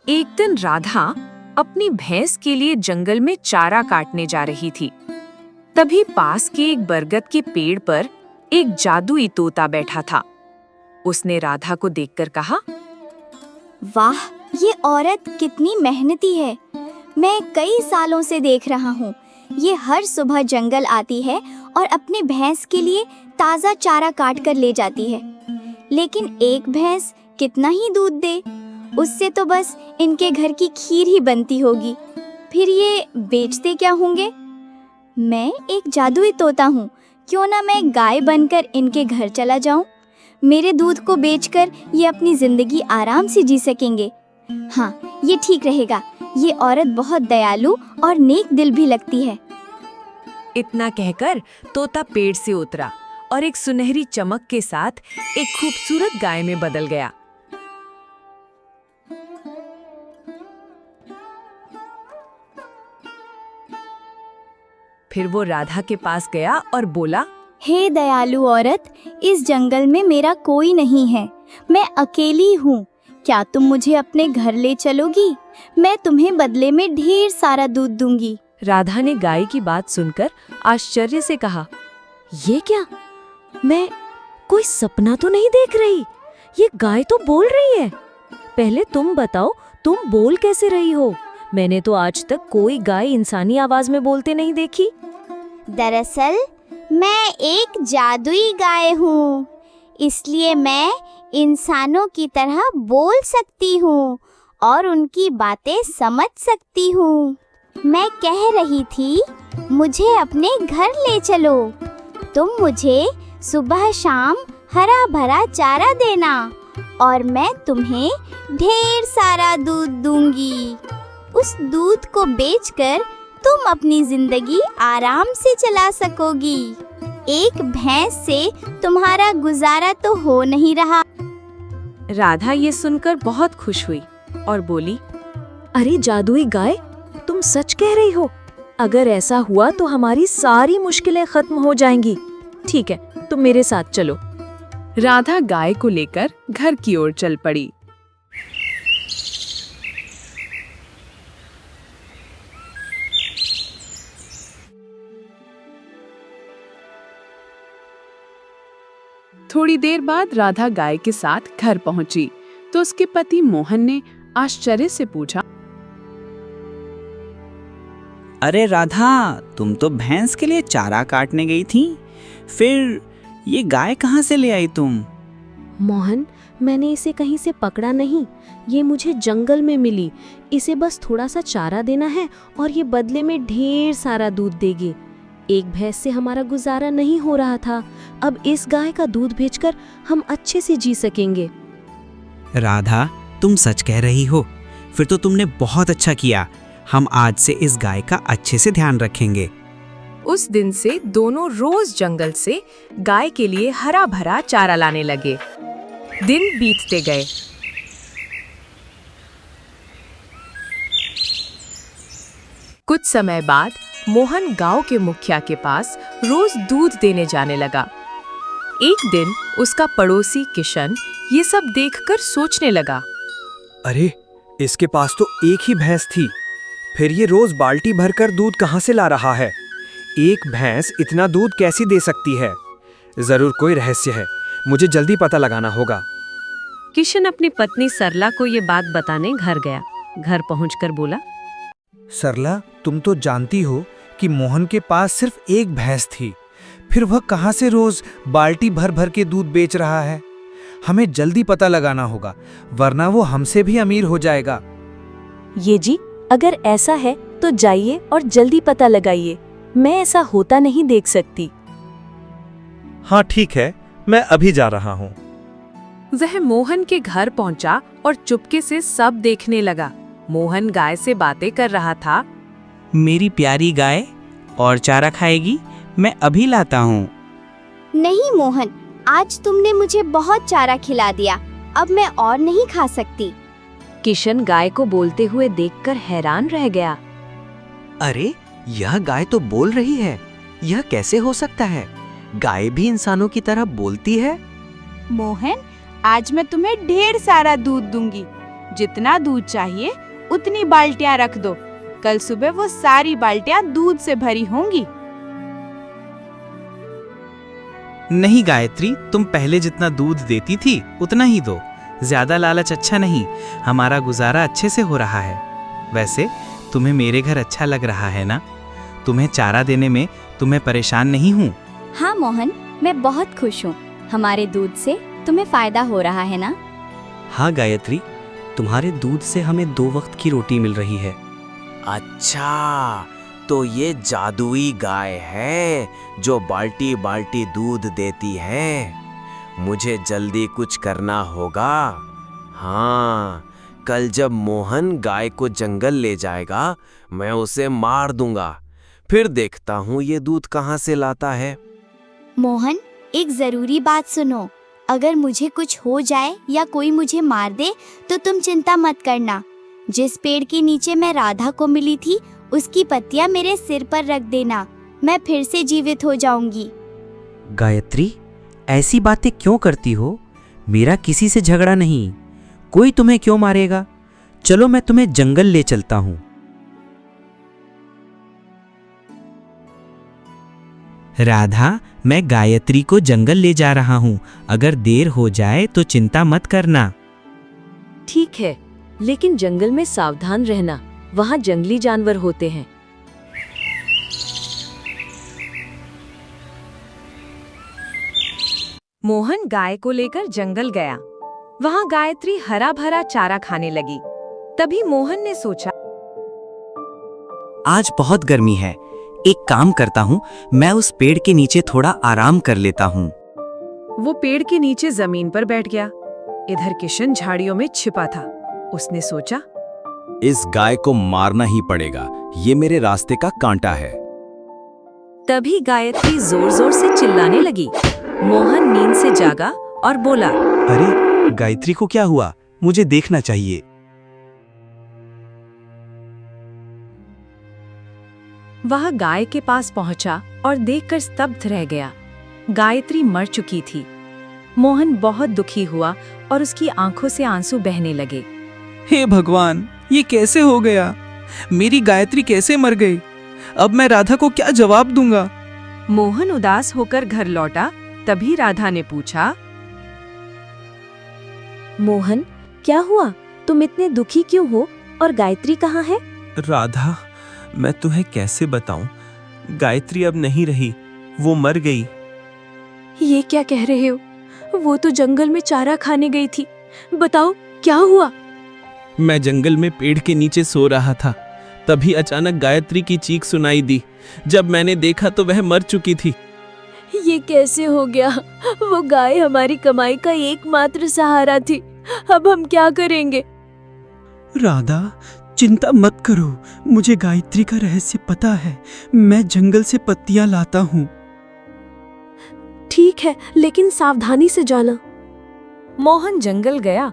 एक दिन राधा अपनी भैंस के लिए जंगल में चारा काटने जा रही थी। तभी पास के एक बरगद के पेड़ पर एक जादुई तोता बैठा था। उसने राधा को देखकर कहा, वाह, ये औरत कितनी मेहनती है। मैं कई सालों से देख रहा हूँ। ये हर सुबह जंगल आती है और अपने भैंस के लिए ताज़ा चारा काट कर ले जाती है। लेकिन एक भैंस कितना ही दूध दे, उससे तो बस इनके घर की खीर ही बनती होगी। फिर ये बेचते क्या होंगे? मैं एक जादुई तोता हूँ, क्यों ना मैं गाय बनकर इनके घर चला जाऊँ। मेरे दूध को बेचकर ये अपनी जिंदगी आराम से जी सकेंगे। हाँ, ये ठीक रहेगा। ये औरत बहुत दयालु और नेक दिल भी लगती है। इतना कहकर तोता पेड़ से उतरा और एक सुनहरी चमक के साथ एक खूबसूरत गाय में बदल गया। फिर वो राधा के पास गया और बोला, हे दयालु औरत, इस जंगल में मेरा कोई नहीं है। मैं अकेली हूँ। क्या तुम मुझे अपने घर ले चलोगी? मैं तुम्हें बदले में ढेर सारा दूध दूंगी। राधा ने गाय की बात सुनकर आश्चर्य से कहा, ये क्या? मैं कोई सपना तो नहीं देख रही। ये गाय तो बोल रही है। पहले तुम बताओ, तुम बोल कैसे रही हो? मैंने तो आज तक कोई गाय इंसानी आवाज में बोलते नहीं देखी। दरअसल मैं एक जादुई गाय हूँ, इसलिए मैं इंसानों की तरह बोल सकती हूँ और उनकी बातें समझ सकती हूँ। मैं कह रही थी, मुझे अपने घर ले चलो। तुम मुझे सुबह शाम हरा भरा चारा देना और मैं तुम्हें ढेर सारा दूध दूंगी। उस दूध को बेचकर तुम अपनी जिंदगी आराम से चला सकोगी। एक भैंस से तुम्हारा गुजारा तो हो नहीं रहा। राधा ये सुनकर बहुत खुश हुई और बोली, अरे जादुई गाय, तुम सच कह रही हो। अगर ऐसा हुआ तो हमारी सारी मुश्किलें खत्म हो जाएंगी। ठीक है, तुम मेरे साथ चलो। राधा गाय को लेकर घर की ओर चल पड़ी। थोड़ी देर बाद राधा गाय के साथ घर पहुंची तो उसके पति मोहन ने आश्चर्य से पूछा, अरे राधा, तुम तो भैंस के लिए चारा काटने गई थी, फिर ये गाय कहाँ से ले आई तुम? मोहन, मैंने इसे कहीं से पकड़ा नहीं। ये मुझे जंगल में मिली। इसे बस थोड़ा सा चारा देना है और ये बदले में ढेर सारा दूध देगी। एक भैंस से हमारा गुजारा नहीं हो रहा था। अब इस गाय का दूध बेचकर हम अच्छे से जी सकेंगे। राधा, तुम सच कह रही हो। फिर तो तुमने बहुत अच्छा किया। हम आज से इस गाय का अच्छे से ध्यान रखेंगे। उस दिन से दोनों रोज जंगल से गाय के लिए हरा भरा चारा लाने लगे। दिन बीतते गए। कुछ समय बाद मोहन गांव के मुखिया के पास रोज दूध देने जाने लगा। एक दिन उसका पड़ोसी किशन ये सब देखकर सोचने लगा, अरे, इसके पास तो एक ही भैंस थी, फिर ये रोज बाल्टी भरकर दूध कहाँ से ला रहा है? एक भैंस इतना दूध कैसे दे सकती है? जरूर कोई रहस्य है, मुझे जल्दी पता लगाना होगा। किशन अपनी पत्नी सरला को ये बात बताने घर गया। घर पहुंचकर बोला, सरला, तुम तो जानती हो कि मोहन के पास सिर्फ एक भैंस थी, फिर वह कहाँ से रोज बाल्टी भर भर के दूध बेच रहा है? हमें जल्दी पता लगाना होगा, वरना वो हमसे भी अमीर हो जाएगा। ये जी, अगर ऐसा है तो जाइए और जल्दी पता लगाइए। मैं ऐसा होता नहीं देख सकती। हाँ ठीक है, मैं अभी जा रहा हूँ। वह मोहन के घर पहुंचा और चुपके से सब देखने लगा। मोहन गाय से बातें कर रहा था। मेरी प्यारी गाय, और चारा खाएगी? मैं अभी लाता हूँ। नहीं मोहन, आज तुमने मुझे बहुत चारा खिला दिया। अब मैं और नहीं खा सकती। किशन गाय को बोलते हुए देखकर हैरान रह गया। अरे, यह गाय तो बोल रही है। यह कैसे हो सकता है? गाय भी इंसानों की तरह बोलती है। मोहन, आज मैं तुम्हें ढेर सारा दूध दूंगी। जितना दूध चाहिए उतनी बाल्टियां रख दो। कल सुबह वो सारी बाल्टियां दूध से भरी होंगी। नहीं गायत्री, तुम पहले जितना दूध देती थी उतना ही दो। ज्यादा लालच अच्छा नहीं, हमारा गुजारा अच्छे से हो रहा है। वैसे तुम्हें मेरे घर अच्छा लग रहा है ना? तुम्हें चारा देने में तुम्हें परेशान नहीं हूँ। हाँ मोहन, मैं बहुत खुश हूँ। हमारे दूध से तुम्हें फायदा हो रहा है ना? हाँ गायत्री, तुम्हारे दूध से हमें 2 वक्त की रोटी मिल रही है। अच्छा, तो ये जादुई गाय है जो बाल्टी बाल्टी दूध देती है। मुझे जल्दी कुछ करना होगा। हाँ, कल जब मोहन गाय को जंगल ले जाएगा, मैं उसे मार दूंगा। फिर देखता हूँ ये दूध कहाँ से लाता है। मोहन, एक जरूरी बात सुनो। अगर मुझे कुछ हो जाए या कोई मुझे मार दे तो तुम चिंता मत करना। जिस पेड़ के नीचे मैं राधा को मिली थी उसकी पत्तियां मेरे सिर पर रख देना। मैं फिर से जीवित हो जाऊंगी। गायत्री, ऐसी बातें क्यों करती हो? मेरा किसी से झगड़ा नहीं। कोई तुम्हें क्यों मारेगा? चलो मैं तुम्हें जंगल ले चलता हूँ। राधा, मैं गायत्री को जंगल ले जा रहा हूँ। अगर देर हो जाए तो चिंता मत करना। ठीक है, लेकिन जंगल में सावधान रहना, वहाँ जंगली जानवर होते हैं। मोहन गाय को लेकर जंगल गया। वहाँ गायत्री हरा भरा चारा खाने लगी। तभी मोहन ने सोचा, आज बहुत गर्मी है, एक काम करता हूँ, मैं उस पेड़ के नीचे थोड़ा आराम कर लेता हूँ। वो पेड़ के नीचे जमीन पर बैठ गया। इधर किशन झाड़ियों में छिपा था। उसने सोचा, इस गाय को मारना ही पड़ेगा, ये मेरे रास्ते का कांटा है। तभी गायत्री जोर जोर से चिल्लाने लगी। मोहन नींद से जागा और बोला, अरे गायत्री को क्या हुआ? मुझे देखना चाहिए। वह गाय के पास पहुंचा और देखकर स्तब्ध रह गया। गायत्री मर चुकी थी। मोहन बहुत दुखी हुआ और उसकी आंखों से आंसू बहने लगे। हे भगवान, ये कैसे हो गया? मेरी गायत्री कैसे मर गई? अब मैं राधा को क्या जवाब दूंगा? मोहन उदास होकर घर लौटा। तभी राधा ने पूछा, मोहन, क्या हुआ? तुम इतने दुखी क्यों हो? और गायत्री कहाँ है? राधा, मैं तुम्हें कैसे बताऊं? गायत्री अब नहीं रही, वो मर गई। ये क्या कह रहे हो? वो तो जंगल में चारा खाने गई थी। बताओ क्या हुआ? मैं जंगल में पेड़ के नीचे सो रहा था, तभी अचानक गायत्री की चीख सुनाई दी। जब मैंने देखा तो वह मर चुकी थी। ये कैसे हो गया? वो गाय हमारी कमाई का एकमात्र सहारा थी। अब हम क्या करेंगे? राधा, चिंता मत करो, मुझे गायत्री का रहस्य पता है। मैं जंगल से पत्तियां लाता हूँ। ठीक है, लेकिन सावधानी से जाना। मोहन जंगल गया।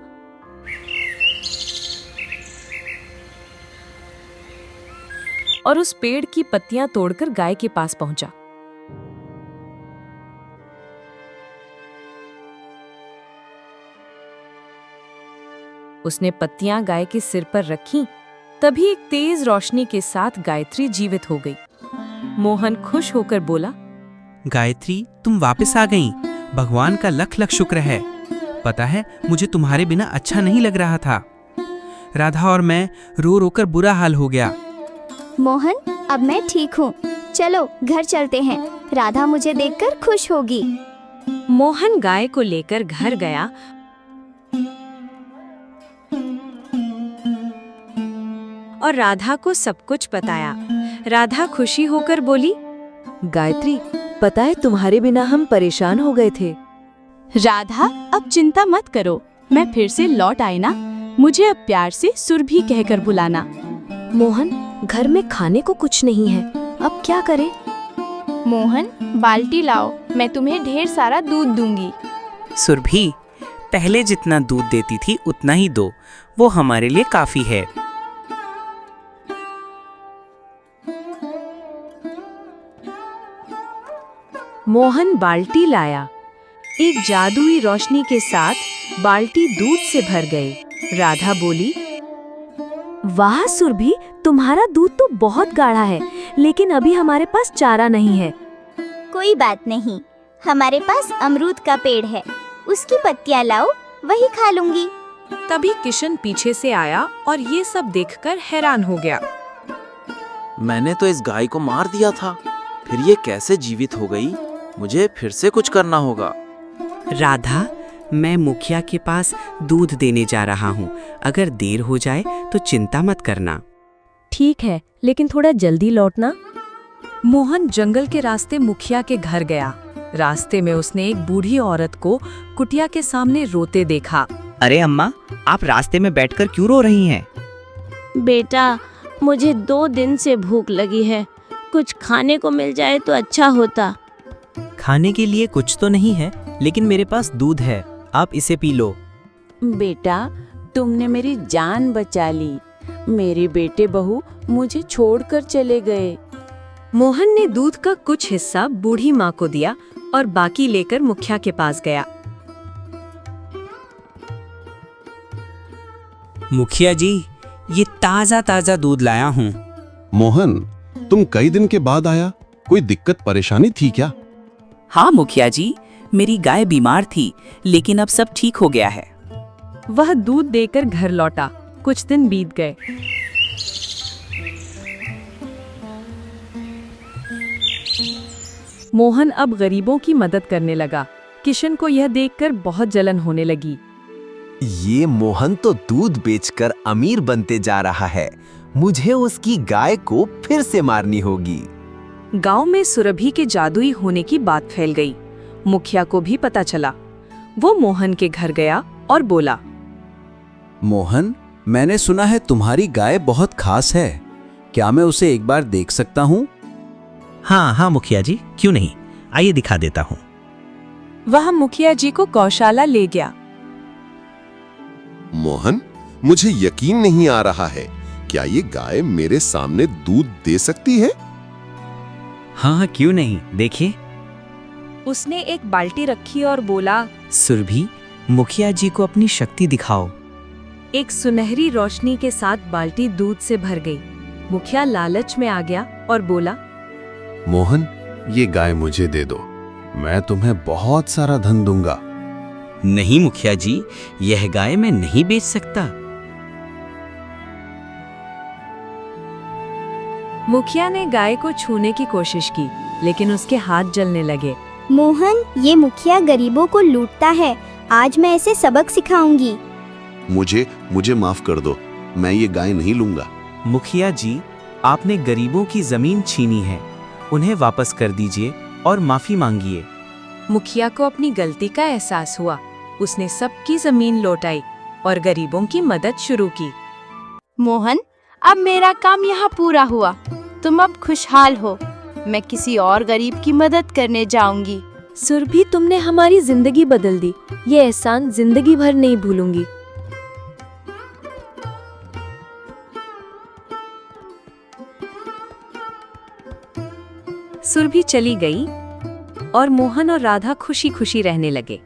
और उस पेड़ की पत्तियां तोड़कर गाय के पास पहुंचा। उसने पत्तियां गाय के सिर पर रखीं। तभी एक तेज रोशनी के साथ गायत्री जीवित हो गई। मोहन खुश होकर बोला, गायत्री, तुम वापस आ गईं। भगवान का लख लख शुक्र है। पता है, मुझे तुम्हारे बिना अच्छा नहीं लग रहा था। राधा और मैं रो रो कर बुरा हाल हो गया। मोहन, अब मैं ठीक हूँ। चलो घर चलते हैं। राधा मुझे देखकर खुश होगी। मोहन गाय को लेकर घर गया और राधा को सब कुछ बताया। राधा खुशी होकर बोली, गायत्री, पता है तुम्हारे बिना हम परेशान हो गए थे। राधा, अब चिंता मत करो, मैं फिर से लौट आई ना। मुझे अब प्यार से सुरभि कहकर बुलाना। मोहन, घर में खाने को कुछ नहीं है, अब क्या करें? मोहन, बाल्टी लाओ, मैं तुम्हें ढेर सारा दूध दूंगी। सुरभि, पहले जितना दूध देती थी उतना ही दो, वो हमारे लिए काफी है। मोहन बाल्टी लाया। एक जादुई रोशनी के साथ बाल्टी दूध से भर गई। राधा बोली, वाह सुरभि, तुम्हारा दूध तो बहुत गाढ़ा है, लेकिन अभी हमारे पास चारा नहीं है। कोई बात नहीं, हमारे पास अमरूद का पेड़ है, उसकी पत्तियां लाओ, वही खा लूंगी। तभी किशन पीछे से आया और ये सब देखकर हैरान हो गया। मैंने तो इस गाय को मार दिया था, फिर ये कैसे जीवित हो गई? मुझे फिर से कुछ करना होगा। राधा, मैं मुखिया के पास दूध देने जा रहा हूँ। अगर देर हो जाए तो चिंता मत करना। ठीक है, लेकिन थोड़ा जल्दी लौटना। मोहन जंगल के रास्ते मुखिया के घर गया। रास्ते में उसने एक बूढ़ी औरत को कुटिया के सामने रोते देखा। अरे अम्मा, आप रास्ते में बैठकर क्यों रो रही हैं? बेटा, मुझे 2 दिन से भूख लगी है, कुछ खाने को मिल जाए तो अच्छा होता। खाने के लिए कुछ तो नहीं है, लेकिन मेरे पास दूध है, आप इसे पी लो। बेटा, तुमने मेरी जान बचा ली। मेरे बेटे बहू मुझे छोड़कर चले गए। मोहन ने दूध का कुछ हिस्सा बूढ़ी माँ को दिया और बाकी लेकर मुखिया के पास गया। मुखिया जी, ये ताज़ा ताज़ा दूध लाया हूँ। मोहन, तुम कई दिन के बाद आया, कोई दिक्कत परेशानी थी क्या? हाँ मुखिया जी, मेरी गाय बीमार थी, लेकिन अब सब ठीक हो गया है। वह दूध देकर घर लौटा। कुछ दिन बीत गए। मोहन अब गरीबों की मदद करने लगा। किशन को यह देखकर बहुत जलन होने लगी। ये मोहन तो दूध बेचकर अमीर बनते जा रहा है। मुझे उसकी गाय को फिर से मारनी होगी। गांव में सुरभि के जादुई होने की बात फैल गई। मुखिया को भी पता चला। वो मोहन के घर गया और बोला, मोहन, मैंने सुना है तुम्हारी गाय बहुत खास है, क्या मैं उसे एक बार देख सकता हूँ? हाँ मुखिया जी, क्यों नहीं, आइए दिखा देता हूँ। वह मुखिया जी को गौशाला ले गया। मोहन, मुझे यकीन नहीं आ रहा है, क्या ये गाय मेरे सामने दूध दे सकती है? हाँ, क्यों नहीं, देखिए। उसने एक बाल्टी रखी और बोला, सुरभि, मुखिया जी को अपनी शक्ति दिखाओ। एक सुनहरी रोशनी के साथ बाल्टी दूध से भर गई। मुखिया लालच में आ गया और बोला, मोहन, ये गाय मुझे दे दो, मैं तुम्हें बहुत सारा धन दूंगा। नहीं मुखिया जी, यह गाय मैं नहीं बेच सकता। मुखिया ने गाय को छूने की कोशिश की, लेकिन उसके हाथ जलने लगे। मोहन, ये मुखिया गरीबों को लूटता है, आज मैं इसे सबक सिखाऊंगी। मुझे माफ कर दो, मैं ये गाय नहीं लूंगा। मुखिया जी, आपने गरीबों की जमीन छीनी है, उन्हें वापस कर दीजिए और माफी मांगिए। मुखिया को अपनी गलती का एहसास हुआ। उसने सबकी जमीन लौटाई और गरीबों की मदद शुरू की। मोहन, अब मेरा काम यहाँ पूरा हुआ। तुम अब खुशहाल हो। मैं किसी और गरीब की मदद करने जाऊंगी। सुरभि, तुमने हमारी जिंदगी बदल दी। ये एहसान जिंदगी भर नहीं भूलूंगी। सुरभि चली गई और मोहन और राधा खुशी खुशी रहने लगे।